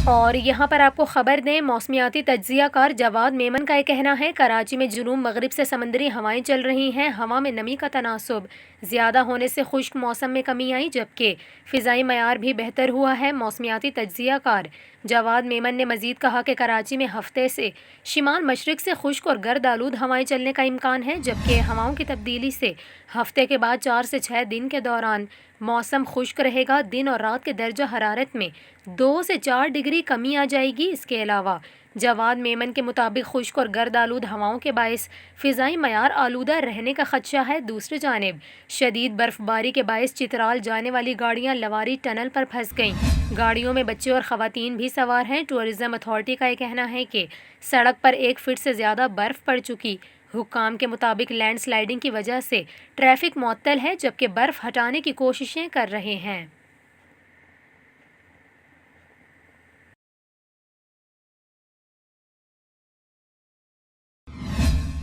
اور یہاں پر آپ کو خبر دیں، موسمیاتی تجزیہ کار جواد میمن کا یہ کہنا ہے کراچی میں جنوب مغرب سے سمندری ہوائیں چل رہی ہیں، ہوا میں نمی کا تناسب زیادہ ہونے سے خشک موسم میں کمی آئی، جبکہ فضائی معیار بھی بہتر ہوا ہے۔ موسمیاتی تجزیہ کار جواد میمن نے مزید کہا کہ کراچی میں ہفتے سے شمال مشرق سے خشک اور گرد آلود ہوائیں چلنے کا امکان ہے، جبکہ ہواؤں کی تبدیلی سے ہفتے کے بعد 4 سے 6 دن کے دوران موسم خشک رہے گا، دن اور رات کے درجہ حرارت میں 2 سے 4 ڈگری کمی آ جائے گی۔ اس کے علاوہ جواد میمن کے مطابق خشک اور گرد آلود ہواؤں کے باعث فضائی معیار آلودہ رہنے کا خدشہ ہے۔ دوسری جانب شدید برف باری کے باعث چترال جانے والی گاڑیاں لواری ٹنل پر پھنس گئیں، گاڑیوں میں بچے اور خواتین بھی سوار ہیں۔ ٹورزم اتھارٹی کا یہ کہنا ہے کہ سڑک پر 1 فٹ سے زیادہ برف پڑ چکی۔ حکام کے مطابق لینڈ سلائیڈنگ کی وجہ سے ٹریفک معطل ہے، جبکہ برف ہٹانے کی کوششیں کر رہے ہیں۔